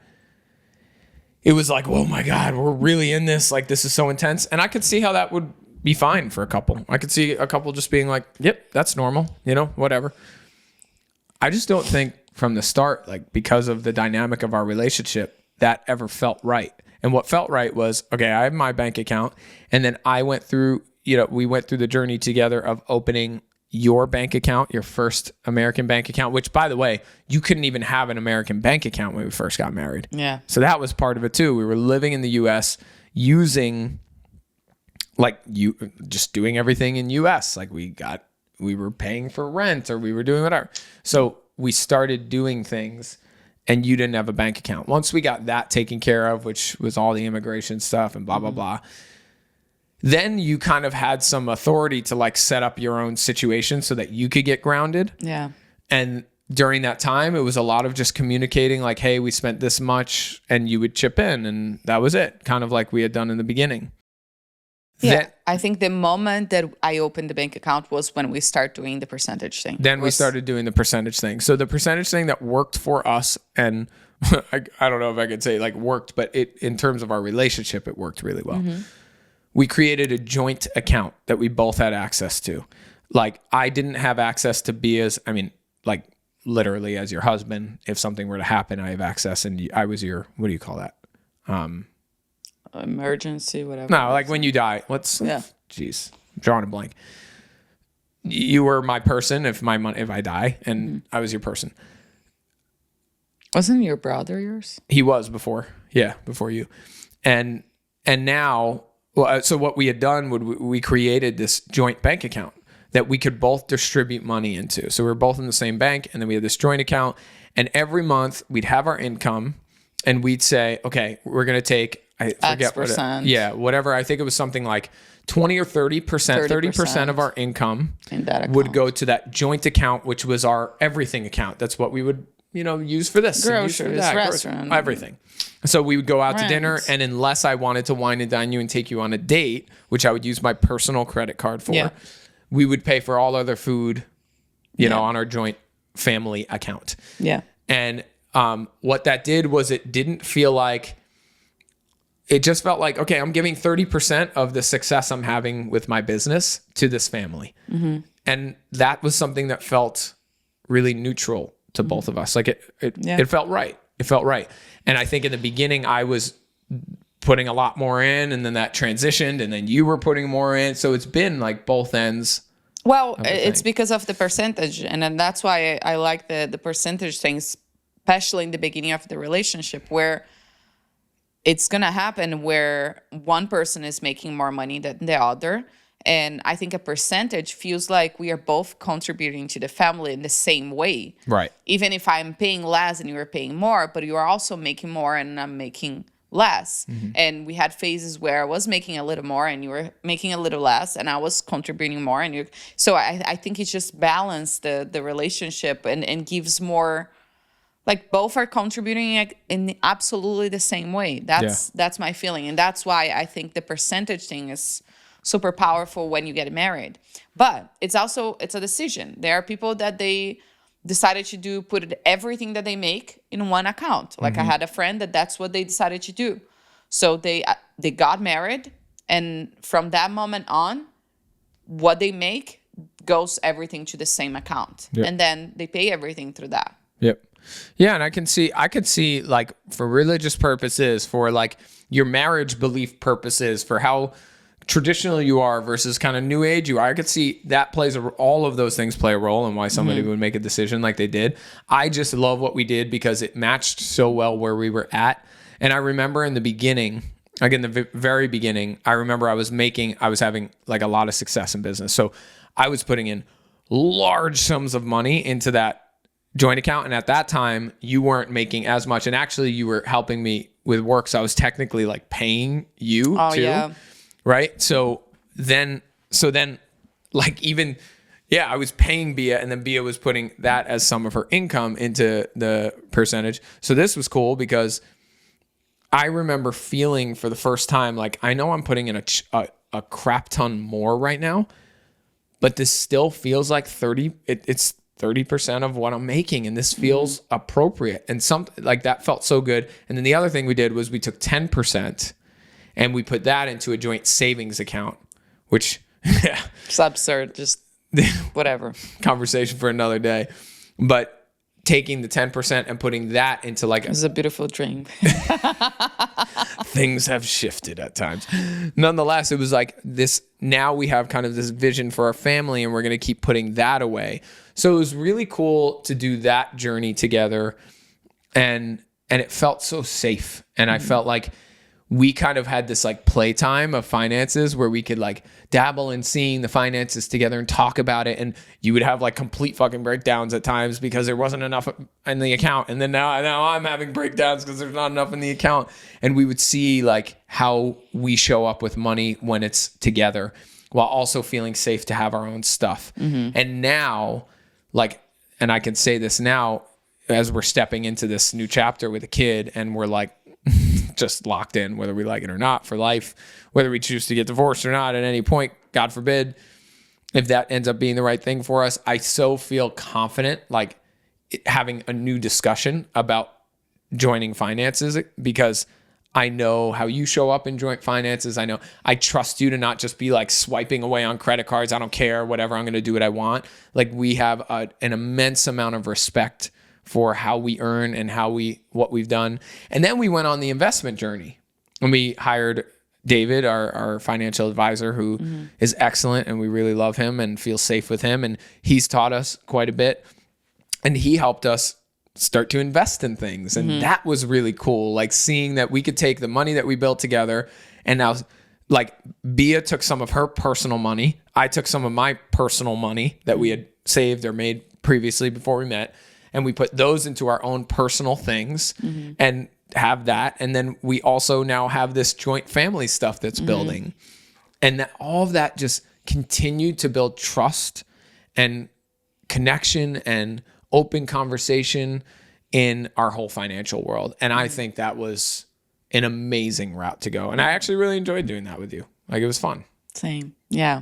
it was like, oh my God, we're really in this. Like, this is so intense. And I could see how that would be fine for a couple. I could see a couple just being like, yep, that's normal, whatever. I just don't think from the start, like because of the dynamic of our relationship, that ever felt right. And what felt right was, okay, I have my bank account. And then we went through the journey together of opening your bank account, your first American bank account, which, by the way, you couldn't even have an American bank account when we first got married. Yeah. So that was part of it too. We were living in the US using just doing everything in US. Like we were paying for rent, or we were doing whatever. So we started doing things, and you didn't have a bank account. Once we got that taken care of, which was all the immigration stuff and blah, blah, blah, then you kind of had some authority to like set up your own situation so that you could get grounded. Yeah. And during that time, it was a lot of just communicating like, hey, we spent this much, and you would chip in, and that was it. Kind of like we had done in the beginning. Yeah, I think the moment that I opened the bank account was when we start doing the percentage thing. Then we started doing the percentage thing. So the percentage thing that worked for us, and I don't know if I could say like worked, but in terms of our relationship, it worked really well. We created a joint account that we both had access to. Like I didn't have access to like literally as your husband. If something were to happen, I have access, and I was your, what do you call that? Emergency, whatever. No, like when you die. Jeez, I'm drawing a blank. You were my person if I die, and I was your person. Wasn't your brother yours? He was before. Yeah, before you. And now, so what we had done, we created this joint bank account that we could both distribute money into. So we were both in the same bank, and then we had this joint account, and every month we'd have our income, and we'd say, okay, we're going to take, I forget X%. Whatever. I think it was something like 20 or 30%. 30% of our income would go to that joint account, which was our everything account. That's what we would, use for this. Groceries, restaurant. Everything. So we would go out to dinner, and unless I wanted to wine and dine you and take you on a date, which I would use my personal credit card for, we would pay for all other food, on our joint family account. Yeah. And what that did was it didn't feel like, it just felt like, okay, I'm giving 30% of the success I'm having with my business to this family. And that was something that felt really neutral to both of us. Like it felt right. It felt right. And I think in the beginning I was putting a lot more in, and then that transitioned, and then you were putting more in. So it's been like both ends. Well, it's because of the percentage. And then that's why I like the percentage thing, especially in the beginning of the relationship, where it's going to happen where one person is making more money than the other. And I think a percentage feels like we are both contributing to the family in the same way. Right. Even if I'm paying less and you are paying more, but you are also making more and I'm making less. And we had phases where I was making a little more and you were making a little less, and I was contributing more. And so I think it just balanced the relationship and gives more. Like both are contributing in absolutely the same way. That's my feeling. And that's why I think the percentage thing is super powerful when you get married. But it's a decision. There are people that they decided to put everything that they make in one account. Like I had a friend that's what they decided to do. So they they got married, and from that moment on, what they make goes everything to the same account. Yep. And then they pay everything through that. Yep. Yeah. And I could see like for religious purposes, for like your marriage belief purposes, for how traditional you are versus kind of new age you are. I could see that all of those things play a role in why somebody would make a decision like they did. I just love what we did because it matched so well where we were at. And I remember in the beginning, like in the very beginning, I remember I was having like a lot of success in business. So I was putting in large sums of money into that joint account. And at that time, you weren't making as much. And actually, you were helping me with work. So I was technically like paying you too. Yeah. Right. So then like even, yeah, I was paying Bia, and then Bia was putting that as some of her income into the percentage. So this was cool because I remember feeling for the first time, like, I know I'm putting in a crap ton more right now, but this still feels like it's 30% of what I'm making. And this feels appropriate. And something like that felt so good. And then the other thing we did was we took 10% and we put that into a joint savings account, which it's absurd. Just whatever. Conversation for another day. But taking the 10% and putting that into like... It was a beautiful dream. Things have shifted at times. Nonetheless, it was like this, now we have kind of this vision for our family, and we're going to keep putting that away. So it was really cool to do that journey together. And it felt so safe. And I felt like we kind of had this like playtime of finances where we could like dabble in seeing the finances together and talk about it. And you would have like complete fucking breakdowns at times because there wasn't enough in the account. And then now I'm having breakdowns because there's not enough in the account. And we would see like how we show up with money when it's together, while also feeling safe to have our own stuff. And now, like, and I can say this now as we're stepping into this new chapter with a kid, and we're like, just locked in, whether we like it or not, for life, whether we choose to get divorced or not at any point, God forbid, if that ends up being the right thing for us. I so feel confident, like having a new discussion about joining finances, because I know how you show up in joint finances. I trust you to not just be like swiping away on credit cards. I don't care, whatever, I'm going to do what I want. Like, we have an immense amount of respect for how we earn and what we've done. And then we went on the investment journey, and we hired David, our financial advisor, who is excellent, and we really love him and feel safe with him. And he's taught us quite a bit, and he helped us start to invest in things. And that was really cool. Like, seeing that we could take the money that we built together, and now like Bia took some of her personal money. I took some of my personal money that we had saved or made previously before we met, and we put those into our own personal things and have that. And then we also now have this joint family stuff that's building. And that all of that just continued to build trust and connection and open conversation in our whole financial world. And I think that was an amazing route to go. And I actually really enjoyed doing that with you. Like, it was fun. Same. Yeah.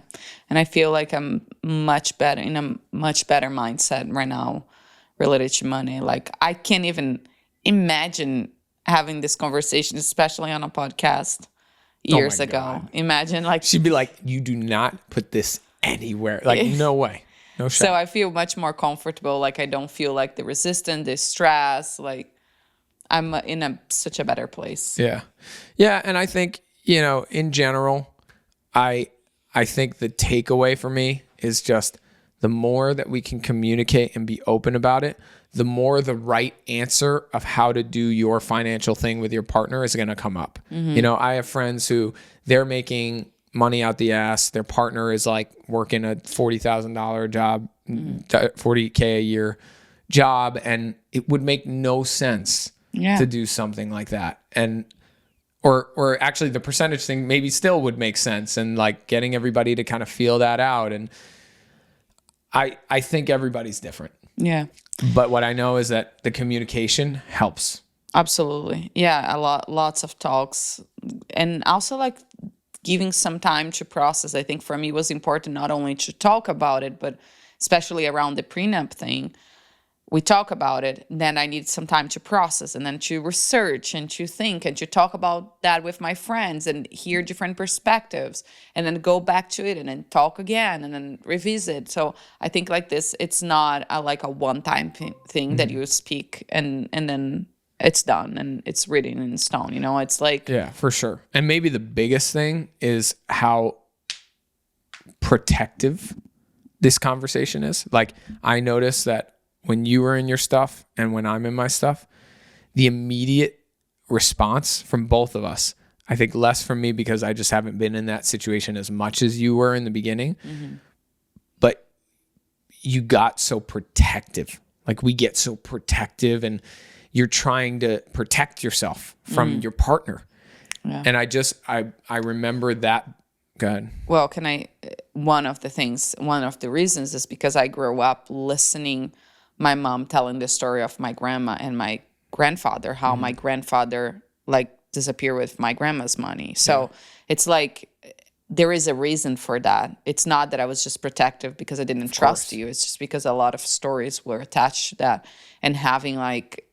And I feel like I'm much better, in a much better mindset right now related to money. Like, I can't even imagine having this conversation, especially on a podcast years ago. God. Imagine, like, she'd be like, you do not put this anywhere. Like, no way. No shot. So I feel much more comfortable. Like, I don't feel like the resistance, the stress. Like, I'm in such a better place. Yeah. Yeah. And I think, in general, I think the takeaway for me is just the more that we can communicate and be open about it, the more the right answer of how to do your financial thing with your partner is going to come up. I have friends who they're making money out the ass. Their partner is like working a $40,000 job, $40K a year job. And it would make no sense to do something like that. And, or actually the percentage thing maybe still would make sense, and like getting everybody to kind of feel that out. And I think everybody's different. Yeah. But what I know is that the communication helps. Absolutely. Yeah. Lots of talks, and also like giving some time to process. I think for me it was important not only to talk about it, but especially around the prenup thing, we talk about it, then I need some time to process and then to research and to think and to talk about that with my friends and hear different perspectives and then go back to it and then talk again and then revisit. So I think like this, it's not like a one-time thing that you speak and then it's done and it's written in stone, it's like. Yeah, for sure. And maybe the biggest thing is how protective this conversation is. Like, I noticed that when you were in your stuff and when I'm in my stuff, the immediate response from both of us, I think less from me because I just haven't been in that situation as much as you were in the beginning, but you got so protective. Like, we get so protective and you're trying to protect yourself from your partner. Yeah. And I remember that. Go ahead. Well, one of the reasons is because I grew up listening my mom telling the story of my grandma and my grandfather, how my grandfather like disappeared with my grandma's money. So it's like, there is a reason for that. It's not that I was just protective because I didn't trust you. It's just because a lot of stories were attached to that, and having like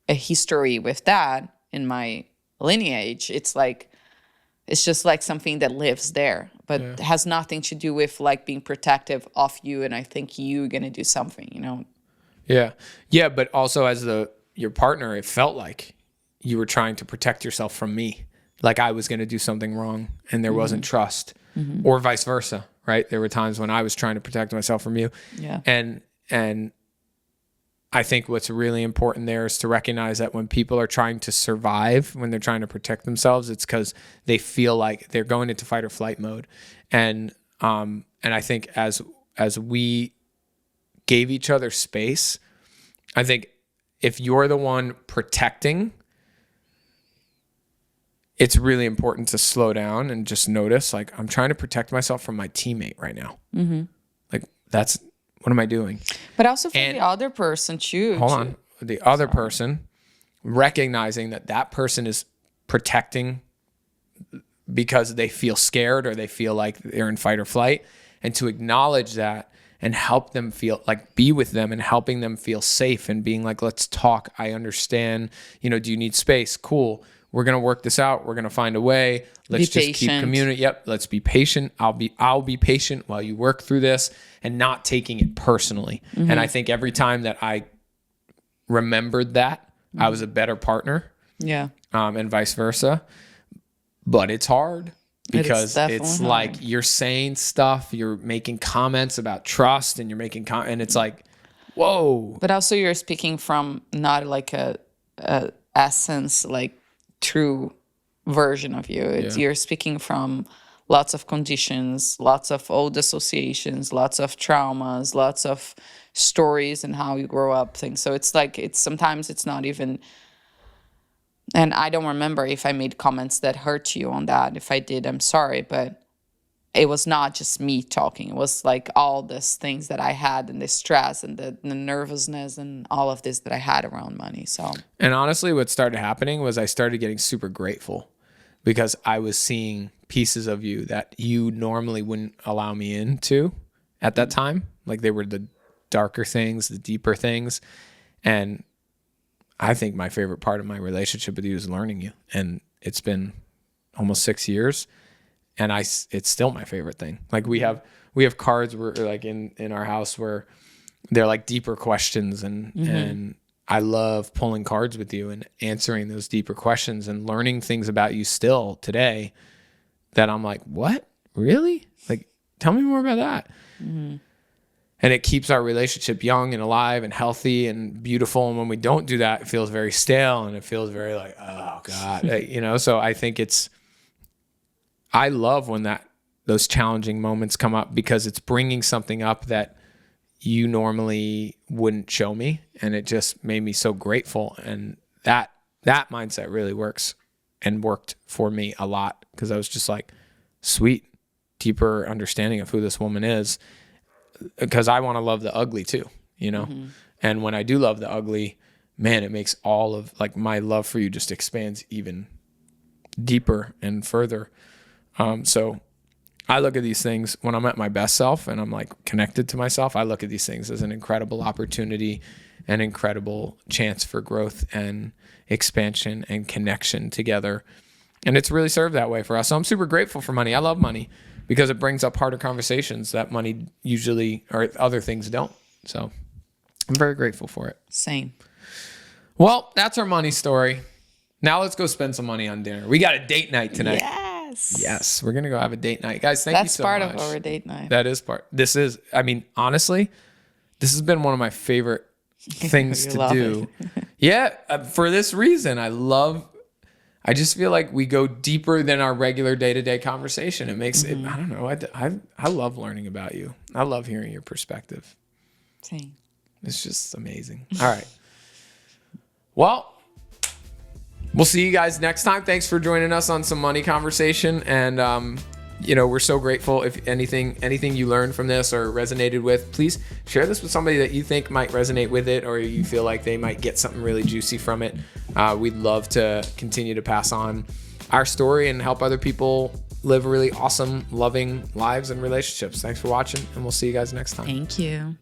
a history with that in my lineage, it's just like something that lives there, but has nothing to do with like being protective of you. And I think you're going to do something, Yeah. Yeah. But also as your partner, it felt like you were trying to protect yourself from me. Like I was going to do something wrong and there wasn't trust, or vice versa. Right. There were times when I was trying to protect myself from you. Yeah. And I think what's really important there is to recognize that when people are trying to survive, when they're trying to protect themselves, it's because they feel like they're going into fight or flight mode. And I think as we gave each other space, I think if you're the one protecting, it's really important to slow down and just notice, like, I'm trying to protect myself from my teammate right now. Like, what am I doing? But also for the other person too. Hold on. The other person, recognizing that person is protecting because they feel scared or they feel like they're in fight or flight, and to acknowledge that and help them feel like, be with them and helping them feel safe and being like, let's talk. I understand, do you need space? Cool. We're going to work this out. We're going to find a way. Let's just keep communicating. Yep. Let's be patient. I'll be patient while you work through this, and not taking it personally. And I think every time that I remembered that, I was a better partner. Yeah. And vice versa. But it's hard because it's like you're saying stuff, you're making comments about trust, and you're making and it's like, whoa. But also you're speaking from not like a essence, like true version of you. You're speaking from lots of conditions, lots of old associations, lots of traumas, lots of stories and how you grow up, things. So it's like, sometimes it's not even, and I don't remember if I made comments that hurt you on that. If I did, I'm sorry, but it was not just me talking. It was like all these things that I had, and the stress and the nervousness and all of this that I had around money. So, and honestly, what started happening was I started getting super grateful because I was seeing pieces of you that you normally wouldn't allow me into at that time. Like, they were the darker things, the deeper things. And I think my favorite part of my relationship with you is learning you. And it's been almost 6 years. And it's still my favorite thing. Like, we have cards where, like, in our house where they're like deeper questions, and I love pulling cards with you and answering those deeper questions and learning things about you still today that I'm like, what? Really? Like, tell me more about that. And it keeps our relationship young and alive and healthy and beautiful. And when we don't do that, it feels very stale, and it feels very like, oh God, so I think I love when those challenging moments come up, because it's bringing something up that you normally wouldn't show me. And it just made me so grateful. And that mindset really works and worked for me a lot, because I was just like, sweet, deeper understanding of who this woman is, because I want to love the ugly too, And when I do love the ugly, man, it makes all of like my love for you just expands even deeper and further. So I look at these things when I'm at my best self and I'm like connected to myself. I look at these things as an incredible opportunity, an incredible chance for growth and expansion and connection together. And it's really served that way for us. So I'm super grateful for money. I love money because it brings up harder conversations that money usually or other things don't. So I'm very grateful for it. Same. Well, that's our money story. Now let's go spend some money on dinner. We got a date night tonight. Yes. We're going to go have a date night. Guys, thank you so much. That's part of our date night. That is part. This is, I mean, honestly, this has been one of my favorite things to do. Yeah. For this reason, I just feel like we go deeper than our regular day-to-day conversation. It makes it, I don't know. I love learning about you. I love hearing your perspective. Same. It's just amazing. All right. Well, we'll see you guys next time. Thanks for joining us on some money conversation. And, we're so grateful. If anything you learned from this or resonated with, please share this with somebody that you think might resonate with it, or you feel like they might get something really juicy from it. We'd love to continue to pass on our story and help other people live really awesome, loving lives and relationships. Thanks for watching, and we'll see you guys next time. Thank you.